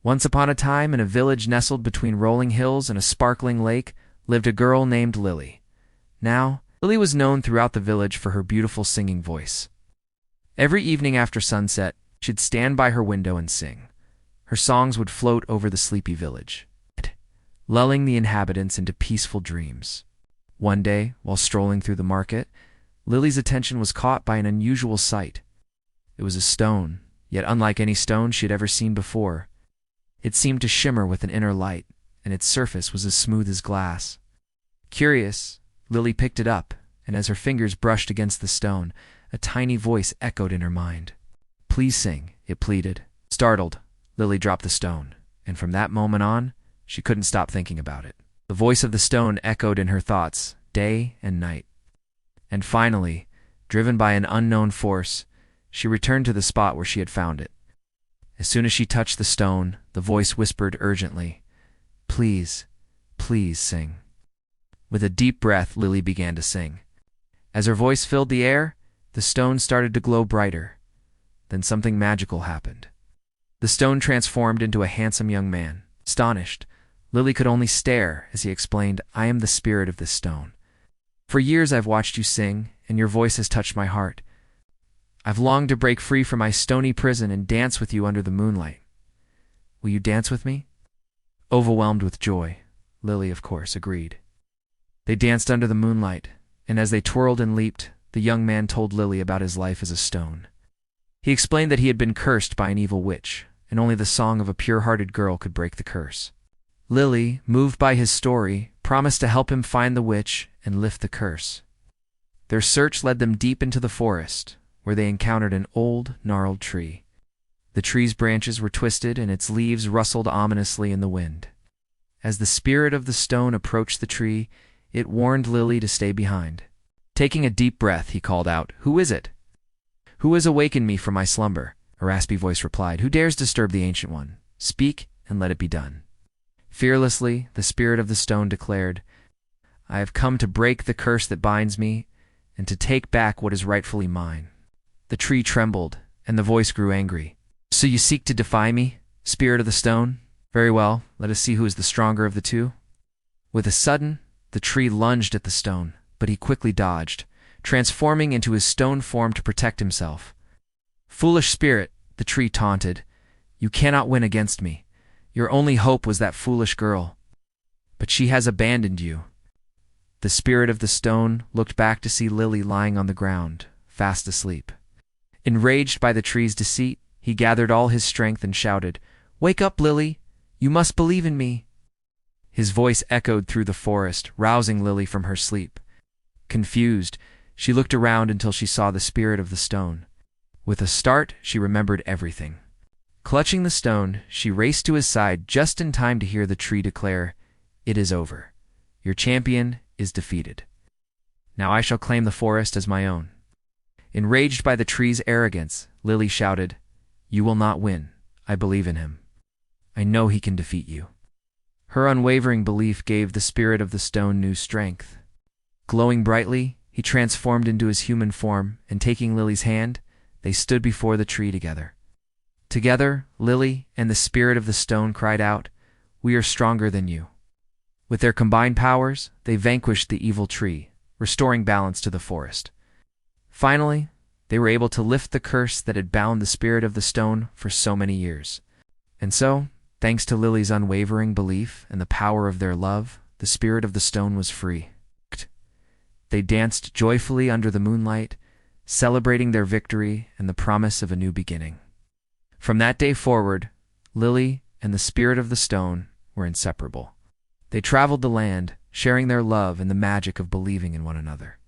Once upon a time, in a village nestled between rolling hills and a sparkling lake, lived a girl named Lily. Now, Lily was known throughout the village for her beautiful singing voice. Every evening after sunset, she'd stand by her window and sing. Her songs would float over the sleepy village, lulling the inhabitants into peaceful dreams. One day, while strolling through the market, Lily's attention was caught by an unusual sight. It was a stone, yet unlike any stone she had ever seen before. It seemed to shimmer with an inner light, and its surface was as smooth as glass. Curious, Lily picked it up, and as her fingers brushed against the stone, a tiny voice echoed in her mind. "Please sing," it pleaded. Startled, Lily dropped the stone, and from that moment on, she couldn't stop thinking about it. The voice of the stone echoed in her thoughts, day and night. And finally, driven by an unknown force, she returned to the spot where she had found it. As soon as she touched the stone, the voice whispered urgently, "Please, please sing." With a deep breath, Lily began to sing. As her voice filled the air, the stone started to glow brighter. Then something magical happened. The stone transformed into a handsome young man. Astonished, Lily could only stare as he explained, "I am the spirit of this stone. For years I've watched you sing, and your voice has touched my heart. I've longed to break free from my stony prison and dance with you under the moonlight. Will you dance with me?" Overwhelmed with joy, Lily, of course, agreed. They danced under the moonlight, and as they twirled and leaped, the young man told Lily about his life as a stone. He explained that he had been cursed by an evil witch, and only the song of a pure-hearted girl could break the curse. Lily, moved by his story, promised to help him find the witch and lift the curse. Their search led them deep into the forest, where they encountered an old, gnarled tree. The tree's branches were twisted and its leaves rustled ominously in the wind. As the spirit of the stone approached the tree, it warned Lily to stay behind. Taking a deep breath, he called out, "Who is it?" "Who has awakened me from my slumber?" a raspy voice replied. "Who dares disturb the Ancient One? Speak, and let it be done." Fearlessly, the spirit of the stone declared, "I have come to break the curse that binds me, and to take back what is rightfully mine." The tree trembled, and the voice grew angry. "So you seek to defy me, spirit of the stone? Very well, let us see who is the stronger of the two." With a sudden, the tree lunged at the stone, but he quickly dodged, transforming into his stone form to protect himself. "Foolish spirit," the tree taunted, "you cannot win against me. Your only hope was that foolish girl. But she has abandoned you." The spirit of the stone looked back to see Lily lying on the ground, fast asleep. Enraged by the tree's deceit, he gathered all his strength and shouted, "Wake up, Lily! You must believe in me!" His voice echoed through the forest, rousing Lily from her sleep. Confused, she looked around until she saw the spirit of the stone. With a start, she remembered everything. Clutching the stone, she raced to his side just in time to hear the tree declare, "It is over. Your champion is defeated. Now I shall claim the forest as my own." Enraged by the tree's arrogance, Lily shouted, "You will not win. I believe in him. I know he can defeat you." Her unwavering belief gave the spirit of the stone new strength. Glowing brightly, he transformed into his human form, and taking Lily's hand, they stood before the tree together. Together, Lily and the spirit of the stone cried out, "We are stronger than you." With their combined powers, they vanquished the evil tree, restoring balance to the forest. Finally, they were able to lift the curse that had bound the spirit of the stone for so many years. And so, thanks to Lily's unwavering belief and the power of their love, the spirit of the stone was free. They danced joyfully under the moonlight, celebrating their victory and the promise of a new beginning. From that day forward, Lily and the spirit of the stone were inseparable. They traveled the land, sharing their love and the magic of believing in one another.